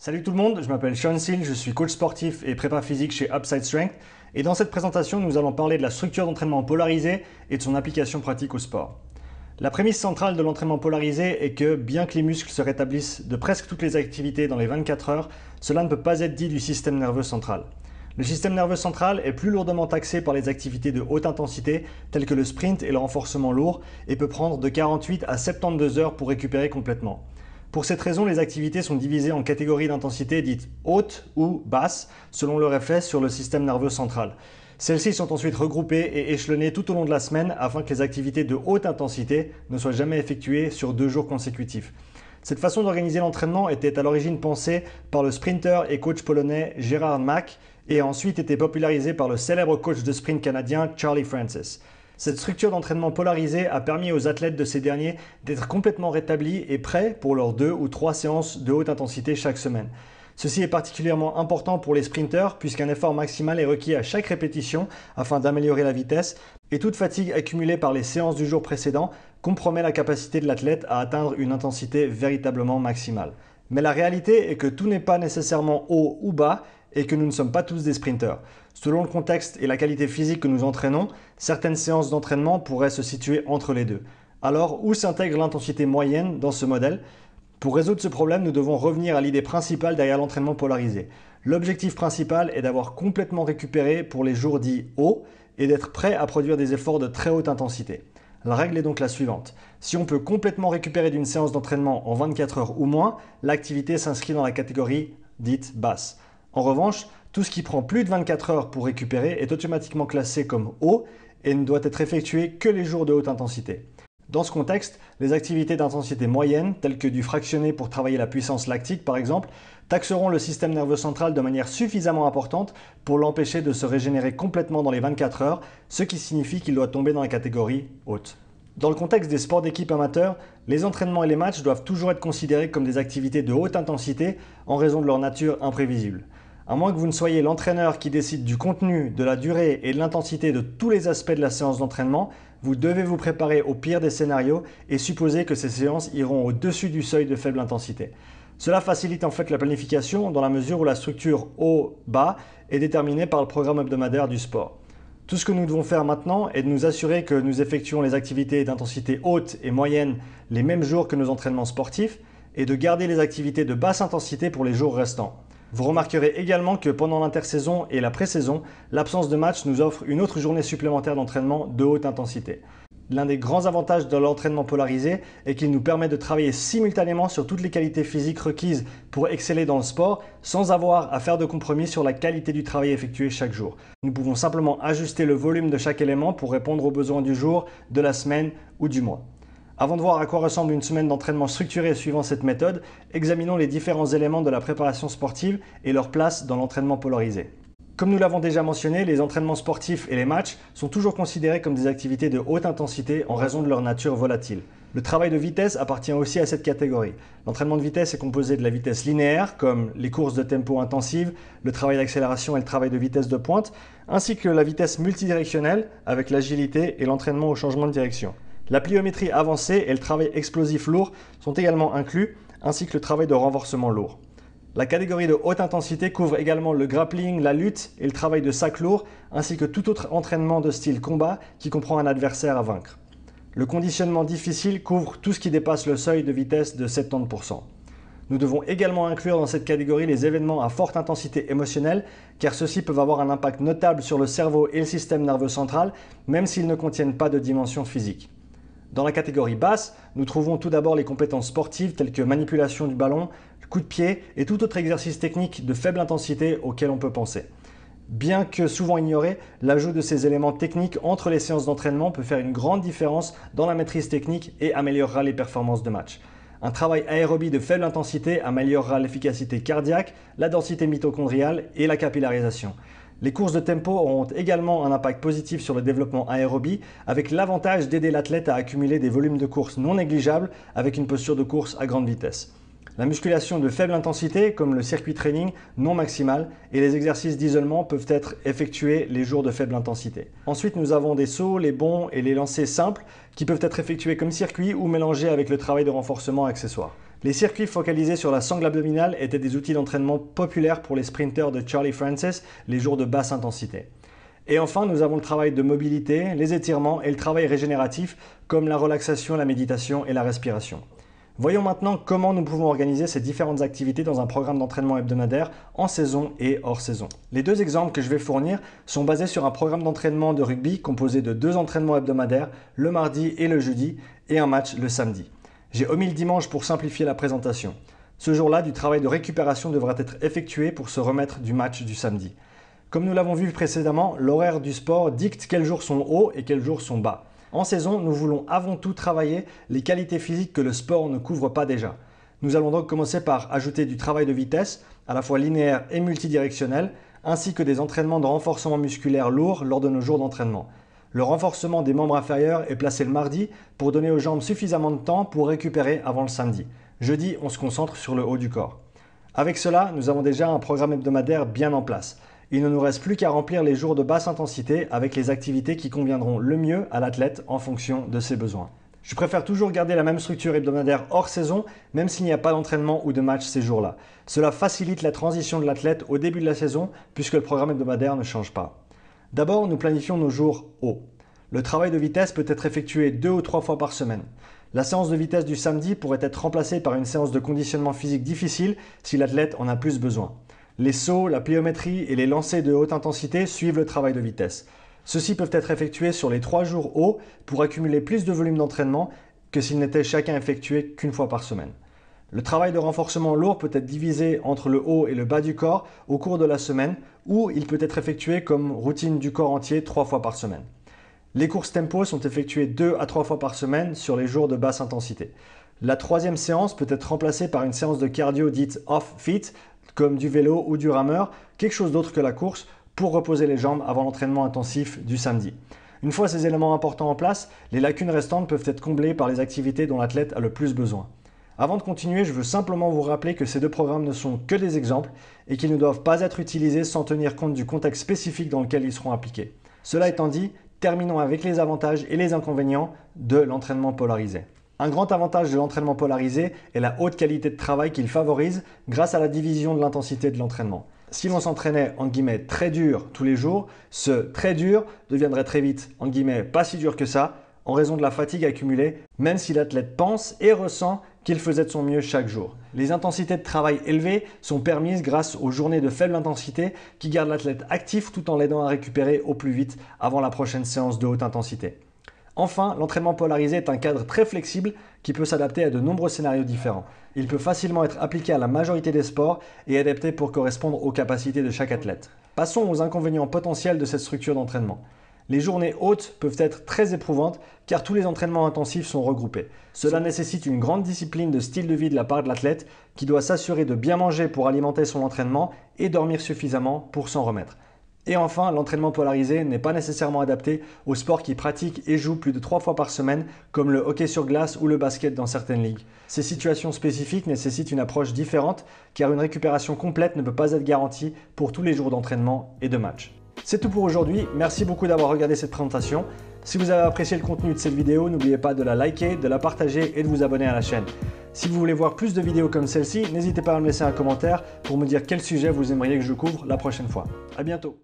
Salut tout le monde, je m'appelle Sean Seal, je suis coach sportif et prépa physique chez Upside Strength. Et dans cette présentation, nous allons parler de la structure d'entraînement polarisé et de son application pratique au sport. La prémisse centrale de l'entraînement polarisé est que, bien que les muscles se rétablissent de presque toutes les activités dans les 24 heures, cela ne peut pas être dit du système nerveux central. Le système nerveux central est plus lourdement taxé par les activités de haute intensité, telles que le sprint et le renforcement lourd, et peut prendre de 48 à 72 heures pour récupérer complètement. Pour cette raison, les activités sont divisées en catégories d'intensité dites hautes ou basses, selon leur effet sur le système nerveux central. Celles-ci sont ensuite regroupées et échelonnées tout au long de la semaine afin que les activités de haute intensité ne soient jamais effectuées sur 2 jours consécutifs. Cette façon d'organiser l'entraînement était à l'origine pensée par le sprinter et coach polonais Gerard Mack et a ensuite été popularisée par le célèbre coach de sprint canadien Charlie Francis. Cette structure d'entraînement polarisée a permis aux athlètes de ces derniers d'être complètement rétablis et prêts pour leurs 2 ou 3 séances de haute intensité chaque semaine. Ceci est particulièrement important pour les sprinters puisqu'un effort maximal est requis à chaque répétition afin d'améliorer la vitesse et toute fatigue accumulée par les séances du jour précédent compromet la capacité de l'athlète à atteindre une intensité véritablement maximale. Mais la réalité est que tout n'est pas nécessairement haut ou bas et que nous ne sommes pas tous des sprinters. Selon le contexte et la qualité physique que nous entraînons, certaines séances d'entraînement pourraient se situer entre les deux. Alors, où s'intègre l'intensité moyenne dans ce modèle ? Pour résoudre ce problème, nous devons revenir à l'idée principale derrière l'entraînement polarisé. L'objectif principal est d'avoir complètement récupéré pour les jours dits hauts et d'être prêt à produire des efforts de très haute intensité. La règle est donc la suivante. Si on peut complètement récupérer d'une séance d'entraînement en 24 heures ou moins, l'activité s'inscrit dans la catégorie dite basse. En revanche, tout ce qui prend plus de 24 heures pour récupérer est automatiquement classé comme haut et ne doit être effectué que les jours de haute intensité. Dans ce contexte, les activités d'intensité moyenne, telles que du fractionné pour travailler la puissance lactique par exemple, taxeront le système nerveux central de manière suffisamment importante pour l'empêcher de se régénérer complètement dans les 24 heures, ce qui signifie qu'il doit tomber dans la catégorie haute. Dans le contexte des sports d'équipe amateurs, les entraînements et les matchs doivent toujours être considérés comme des activités de haute intensité en raison de leur nature imprévisible. À moins que vous ne soyez l'entraîneur qui décide du contenu, de la durée et de l'intensité de tous les aspects de la séance d'entraînement, vous devez vous préparer au pire des scénarios et supposer que ces séances iront au-dessus du seuil de faible intensité. Cela facilite en fait la planification dans la mesure où la structure haut-bas est déterminée par le programme hebdomadaire du sport. Tout ce que nous devons faire maintenant est de nous assurer que nous effectuons les activités d'intensité haute et moyenne les mêmes jours que nos entraînements sportifs et de garder les activités de basse intensité pour les jours restants. Vous remarquerez également que pendant l'intersaison et la pré-saison, l'absence de match nous offre une autre journée supplémentaire d'entraînement de haute intensité. L'un des grands avantages de l'entraînement polarisé est qu'il nous permet de travailler simultanément sur toutes les qualités physiques requises pour exceller dans le sport sans avoir à faire de compromis sur la qualité du travail effectué chaque jour. Nous pouvons simplement ajuster le volume de chaque élément pour répondre aux besoins du jour, de la semaine ou du mois. Avant de voir à quoi ressemble une semaine d'entraînement structurée suivant cette méthode, examinons les différents éléments de la préparation sportive et leur place dans l'entraînement polarisé. Comme nous l'avons déjà mentionné, les entraînements sportifs et les matchs sont toujours considérés comme des activités de haute intensité en raison de leur nature volatile. Le travail de vitesse appartient aussi à cette catégorie. L'entraînement de vitesse est composé de la vitesse linéaire, comme les courses de tempo intensives, le travail d'accélération et le travail de vitesse de pointe, ainsi que la vitesse multidirectionnelle avec l'agilité et l'entraînement au changement de direction. La pliométrie avancée et le travail explosif lourd sont également inclus, ainsi que le travail de renforcement lourd. La catégorie de haute intensité couvre également le grappling, la lutte et le travail de sac lourd, ainsi que tout autre entraînement de style combat qui comprend un adversaire à vaincre. Le conditionnement difficile couvre tout ce qui dépasse le seuil de vitesse de 70%. Nous devons également inclure dans cette catégorie les événements à forte intensité émotionnelle, car ceux-ci peuvent avoir un impact notable sur le cerveau et le système nerveux central, même s'ils ne contiennent pas de dimension physique. Dans la catégorie basse, nous trouvons tout d'abord les compétences sportives telles que manipulation du ballon, coup de pied et tout autre exercice technique de faible intensité auquel on peut penser. Bien que souvent ignoré, l'ajout de ces éléments techniques entre les séances d'entraînement peut faire une grande différence dans la maîtrise technique et améliorera les performances de match. Un travail aérobie de faible intensité améliorera l'efficacité cardiaque, la densité mitochondriale et la capillarisation. Les courses de tempo auront également un impact positif sur le développement aérobie, avec l'avantage d'aider l'athlète à accumuler des volumes de course non négligeables avec une posture de course à grande vitesse. La musculation de faible intensité, comme le circuit training non maximal, et les exercices d'isolement peuvent être effectués les jours de faible intensité. Ensuite, nous avons des sauts, les bonds et les lancers simples qui peuvent être effectués comme circuit ou mélangés avec le travail de renforcement accessoire. Les circuits focalisés sur la sangle abdominale étaient des outils d'entraînement populaires pour les sprinters de Charlie Francis, les jours de basse intensité. Et enfin, nous avons le travail de mobilité, les étirements et le travail régénératif, comme la relaxation, la méditation et la respiration. Voyons maintenant comment nous pouvons organiser ces différentes activités dans un programme d'entraînement hebdomadaire en saison et hors saison. Les deux exemples que je vais fournir sont basés sur un programme d'entraînement de rugby composé de 2 entraînements hebdomadaires, le mardi et le jeudi, et un match le samedi. J'ai omis le dimanche pour simplifier la présentation. Ce jour-là, du travail de récupération devra être effectué pour se remettre du match du samedi. Comme nous l'avons vu précédemment, l'horaire du sport dicte quels jours sont hauts et quels jours sont bas. En saison, nous voulons avant tout travailler les qualités physiques que le sport ne couvre pas déjà. Nous allons donc commencer par ajouter du travail de vitesse, à la fois linéaire et multidirectionnel, ainsi que des entraînements de renforcement musculaire lourds lors de nos jours d'entraînement. Le renforcement des membres inférieurs est placé le mardi pour donner aux jambes suffisamment de temps pour récupérer avant le samedi. Jeudi, on se concentre sur le haut du corps. Avec cela, nous avons déjà un programme hebdomadaire bien en place. Il ne nous reste plus qu'à remplir les jours de basse intensité avec les activités qui conviendront le mieux à l'athlète en fonction de ses besoins. Je préfère toujours garder la même structure hebdomadaire hors saison, même s'il n'y a pas d'entraînement ou de match ces jours-là. Cela facilite la transition de l'athlète au début de la saison puisque le programme hebdomadaire ne change pas. D'abord, nous planifions nos jours hauts. Le travail de vitesse peut être effectué 2 ou 3 fois par semaine. La séance de vitesse du samedi pourrait être remplacée par une séance de conditionnement physique difficile si l'athlète en a plus besoin. Les sauts, la pliométrie et les lancers de haute intensité suivent le travail de vitesse. Ceux-ci peuvent être effectués sur les 3 jours hauts pour accumuler plus de volume d'entraînement que s'ils n'étaient chacun effectués qu'une fois par semaine. Le travail de renforcement lourd peut être divisé entre le haut et le bas du corps au cours de la semaine ou il peut être effectué comme routine du corps entier 3 fois par semaine. Les courses tempo sont effectuées 2 à 3 fois par semaine sur les jours de basse intensité. La 3e séance peut être remplacée par une séance de cardio dite off-fit comme du vélo ou du rameur, quelque chose d'autre que la course pour reposer les jambes avant l'entraînement intensif du samedi. Une fois ces éléments importants en place, les lacunes restantes peuvent être comblées par les activités dont l'athlète a le plus besoin. Avant de continuer, je veux simplement vous rappeler que ces 2 programmes ne sont que des exemples et qu'ils ne doivent pas être utilisés sans tenir compte du contexte spécifique dans lequel ils seront appliqués. Cela étant dit, terminons avec les avantages et les inconvénients de l'entraînement polarisé. Un grand avantage de l'entraînement polarisé est la haute qualité de travail qu'il favorise grâce à la division de l'intensité de l'entraînement. Si l'on s'entraînait en guillemets très dur tous les jours, ce très dur deviendrait très vite en guillemets pas si dur que ça en raison de la fatigue accumulée, même si l'athlète pense et ressent qu'il faisait de son mieux chaque jour. Les intensités de travail élevées sont permises grâce aux journées de faible intensité qui gardent l'athlète actif tout en l'aidant à récupérer au plus vite avant la prochaine séance de haute intensité. Enfin, l'entraînement polarisé est un cadre très flexible qui peut s'adapter à de nombreux scénarios différents. Il peut facilement être appliqué à la majorité des sports et adapté pour correspondre aux capacités de chaque athlète. Passons aux inconvénients potentiels de cette structure d'entraînement. Les journées hautes peuvent être très éprouvantes car tous les entraînements intensifs sont regroupés. Cela nécessite une grande discipline de style de vie de la part de l'athlète qui doit s'assurer de bien manger pour alimenter son entraînement et dormir suffisamment pour s'en remettre. Et enfin, l'entraînement polarisé n'est pas nécessairement adapté aux sports qui pratiquent et jouent plus de 3 fois par semaine comme le hockey sur glace ou le basket dans certaines ligues. Ces situations spécifiques nécessitent une approche différente car une récupération complète ne peut pas être garantie pour tous les jours d'entraînement et de match. C'est tout pour aujourd'hui, merci beaucoup d'avoir regardé cette présentation. Si vous avez apprécié le contenu de cette vidéo, n'oubliez pas de la liker, de la partager et de vous abonner à la chaîne. Si vous voulez voir plus de vidéos comme celle-ci, n'hésitez pas à me laisser un commentaire pour me dire quel sujet vous aimeriez que je couvre la prochaine fois. À bientôt.